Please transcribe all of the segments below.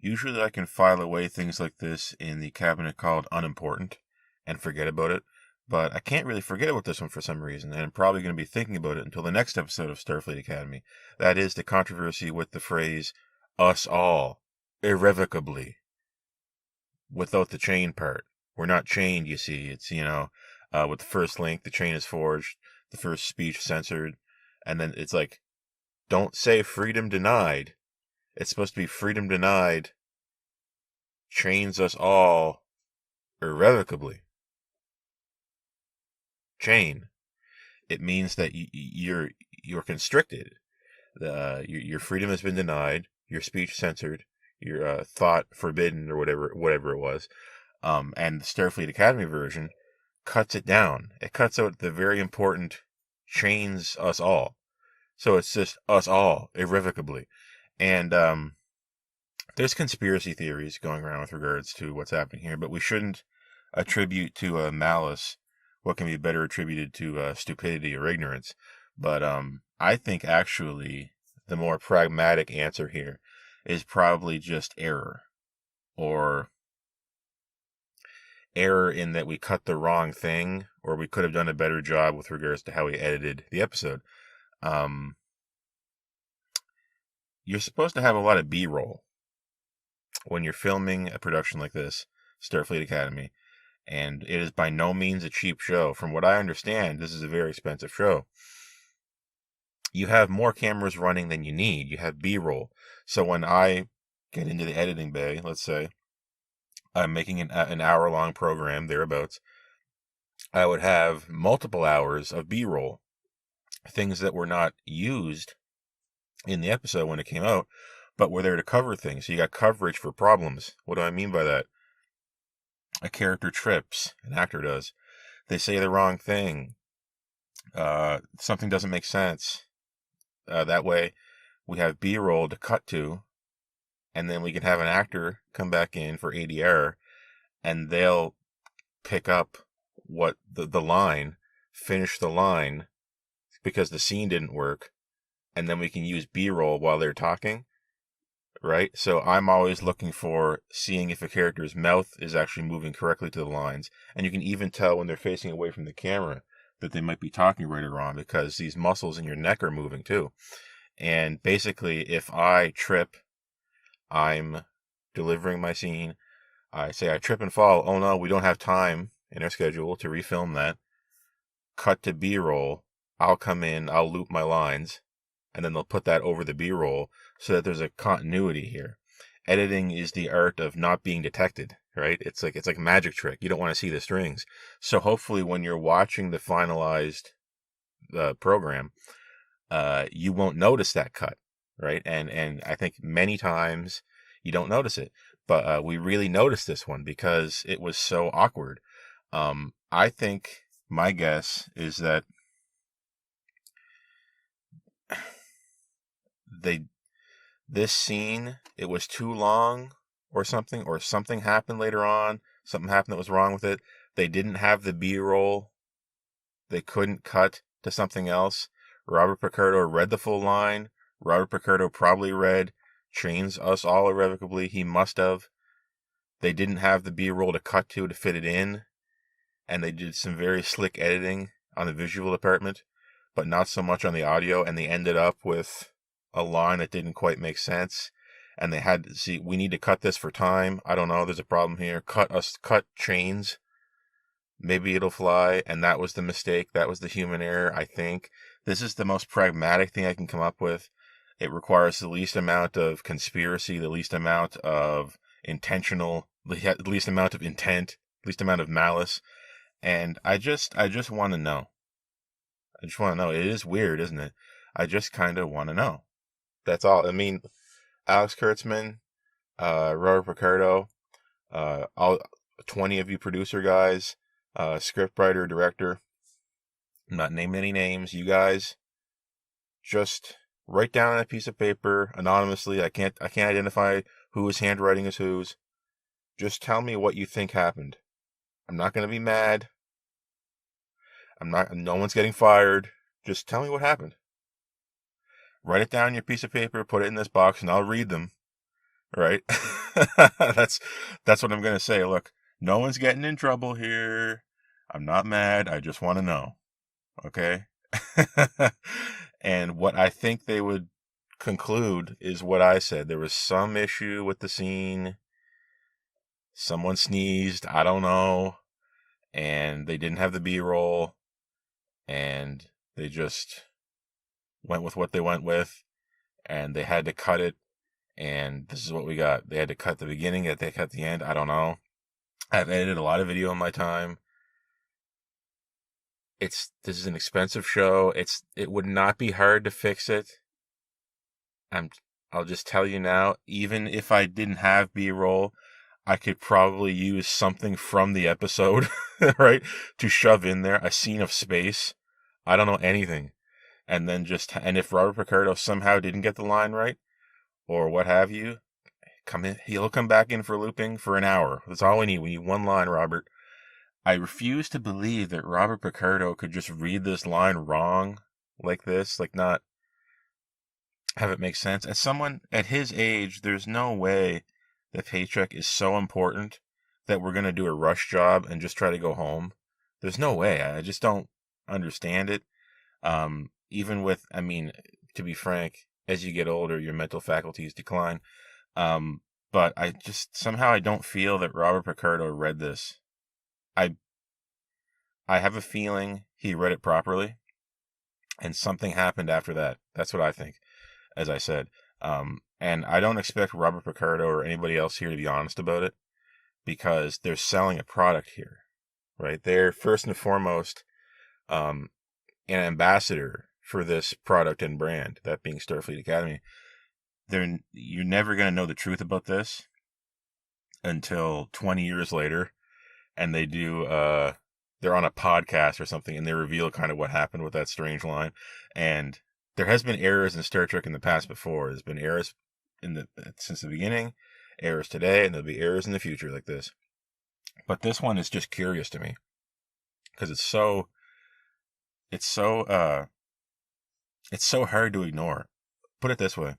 Usually I can file away things like this in the cabinet called unimportant and forget about it, but I can't really forget about this one for some reason, and I'm probably going to be thinking about it until the next episode of Starfleet Academy. That is the controversy with the phrase, us all, irrevocably, without the chain part. We're not chained, you see. It's, with the first link, the chain is forged, the first speech censored, and then it's like, don't say freedom denied. It's supposed to be freedom denied chains us all irrevocably. Chain. It means that you're constricted. Your freedom has been denied. Your speech censored. Your thought forbidden, or whatever it was. And the Starfleet Academy version cuts it down. It cuts out the very important chains us all. So it's just us all irrevocably. And there's conspiracy theories going around with regards to what's happening here, but we shouldn't attribute to malice what can be better attributed to stupidity or ignorance. But I think actually the more pragmatic answer here is probably just error. Or error in that we cut the wrong thing, or we could have done a better job with regards to how we edited the episode. You're supposed to have a lot of B-roll when you're filming a production like this, Starfleet Academy, and it is by no means a cheap show. From what I understand, this is a very expensive show. You have more cameras running than you need. You have B-roll. So when I get into the editing bay, let's say, I'm making an hour-long program, thereabouts, I would have multiple hours of B-roll, things that were not used in the episode when it came out, but were there to cover things. So you got coverage for problems. What do I mean by that? A character trips, an actor does. They say the wrong thing. Something doesn't make sense. That way, we have B-roll to cut to, and then we can have an actor come back in for ADR, and they'll pick up what the line, finish the line, because the scene didn't work, and then we can use B-roll while they're talking, right? So I'm always looking for seeing if a character's mouth is actually moving correctly to the lines, and you can even tell when they're facing away from the camera that they might be talking right or wrong, because these muscles in your neck are moving too. And basically, if I trip, I'm delivering my scene, I say I trip and fall, oh no, we don't have time in our schedule to refilm that, cut to B-roll, I'll come in, I'll loop my lines, and then they'll put that over the B-roll so that there's a continuity here. Editing is the art of not being detected, right? It's like a magic trick. You don't want to see the strings. So hopefully when you're watching the finalized program, you won't notice that cut, right? And I think many times you don't notice it. But we really noticed this one because it was so awkward. I think my guess is that this scene, it was too long or something happened later on. Something happened that was wrong with it. They didn't have the B-roll. They couldn't cut to something else. Robert Picardo read the full line. Robert Picardo probably read chains us all irrevocably. He must have. They didn't have the B-roll to cut to fit it in. And they did some very slick editing on the visual department, but not so much on the audio. And they ended up with a line that didn't quite make sense. And they had to see, we need to cut this for time. I don't know. There's a problem here. Cut chains. Maybe it'll fly. And that was the mistake. That was the human error, I think. This is the most pragmatic thing I can come up with. It requires the least amount of conspiracy, the least amount of intentional, the least amount of intent, least amount of malice. And I just want to know. I just want to know. It is weird, isn't it? I just kind of want to know. That's all. I mean, Alex Kurtzman, Robert Picardo, all 20 of you producer guys, scriptwriter, director, I'm not naming any names, you guys, just write down on a piece of paper anonymously. I can't identify whose handwriting is whose. Just tell me what you think happened. I'm not going to be mad. No one's getting fired. Just tell me what happened. Write it down on your piece of paper, put it in this box, and I'll read them. right? that's what I'm gonna say. Look, no one's getting in trouble here. I'm not mad. I just want to know. Okay. And what I think they would conclude is what I said. There was some issue with the scene. Someone sneezed. I don't know. And they didn't have the B-roll. And they just went with what they went with. And they had to cut it. And this is what we got. They had to cut the beginning. They cut the end. I don't know. I've edited a lot of video in my time. This is an expensive show. It would not be hard to fix it. I'll just tell you now, even if I didn't have B-roll, I could probably use something from the episode, right, to shove in there, a scene of space. I don't know anything. And if Robert Picardo somehow didn't get the line right, or what have you, he'll come back in for looping for an hour. That's all we need. We need one line, Robert. I refuse to believe that Robert Picardo could just read this line wrong like this, like not have it make sense. As someone at his age, there's no way the paycheck is so important that we're going to do a rush job and just try to go home. There's no way. I just don't understand it. Even with, to be frank, as you get older, your mental faculties decline. But somehow I don't feel that Robert Picardo read this. I have a feeling he read it properly, and something happened after that. That's what I think, as I said. And I don't expect Robert Picardo or anybody else here to be honest about it, because they're selling a product here, right? They're first and foremost an ambassador for this product and brand, that being Starfleet Academy. You're never going to know the truth about this until 20 years later, and they're on a podcast or something, and they reveal kind of what happened with that strange line. And there has been errors in Star Trek in the past before. There's been errors since the beginning, errors today, and there'll be errors in the future like this. But this one is just curious to me, because it's so hard to ignore. Put it this way.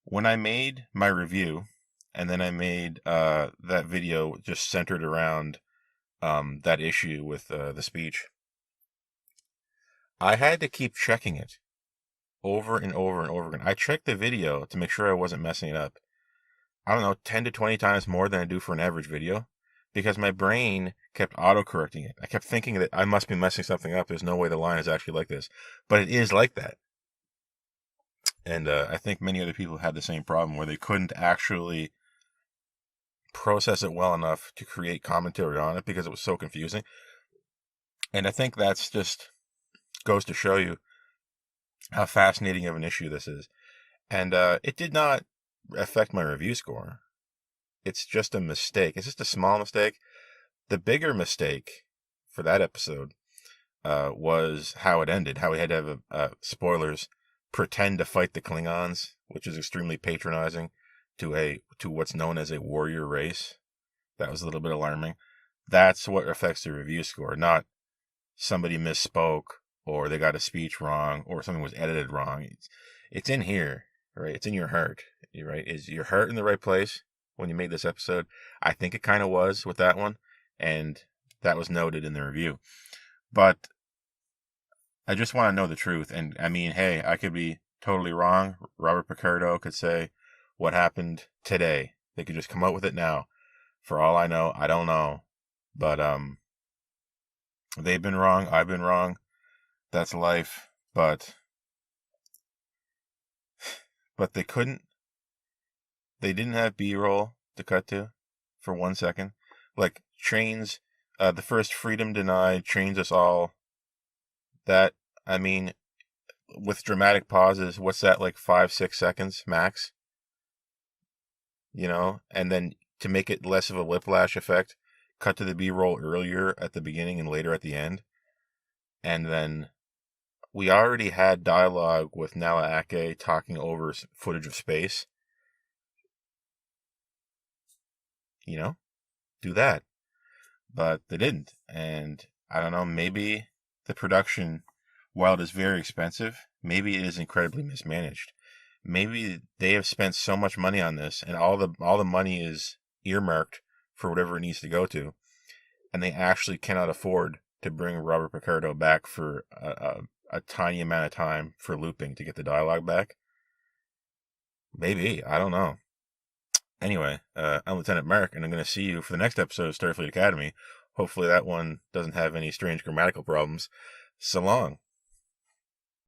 When I made my review, and then I made that video just centered around that issue with the speech, I had to keep checking it over and over and over again. I checked the video to make sure I wasn't messing it up. I don't know, 10 to 20 times more than I do for an average video, because my brain kept auto-correcting it. I kept thinking that I must be messing something up. There's no way the line is actually like this. But it is like that. And I think many other people had the same problem, where they couldn't actually process it well enough to create commentary on it because it was so confusing. And I think that's just goes to show you how fascinating of an issue this is. And it did not affect my review score. It's just a mistake. It's just a small mistake. The bigger mistake for that episode was how it ended, how we had to have spoilers, pretend to fight the Klingons, which is extremely patronizing to what's known as a warrior race. That was a little bit alarming. That's what affects the review score, not somebody misspoke, or they got a speech wrong, or something was edited wrong. It's in here, right? It's in your heart, right? Is your heart in the right place when you made this episode? I think it kind of was with that one, and that was noted in the review. But I just want to know the truth. And hey, I could be totally wrong. Robert Picardo could say what happened today. They could just come out with it now. For all I know, I don't know. But they've been wrong. I've been wrong. That's life. But they couldn't. They didn't have B-roll to cut to for 1 second. Like trains, the first freedom denied, trains us all. That, with dramatic pauses, what's that, like 5-6 seconds max? And then to make it less of a whiplash effect, cut to the B-roll earlier at the beginning and later at the end. And then we already had dialogue with Nala Ake talking over footage of space. Do that. But they didn't. And I don't know, maybe the production, while it is very expensive, maybe it is incredibly mismanaged. maybe they have spent so much money on this, and all the money is earmarked for whatever it needs to go to, and they actually cannot afford to bring Robert Picardo back for a tiny amount of time for looping to get the dialogue back. Maybe, I don't know. Anyway, I'm Lieutenant Mark, and I'm going to see you for the next episode of Starfleet Academy. Hopefully that one doesn't have any strange grammatical problems. So long.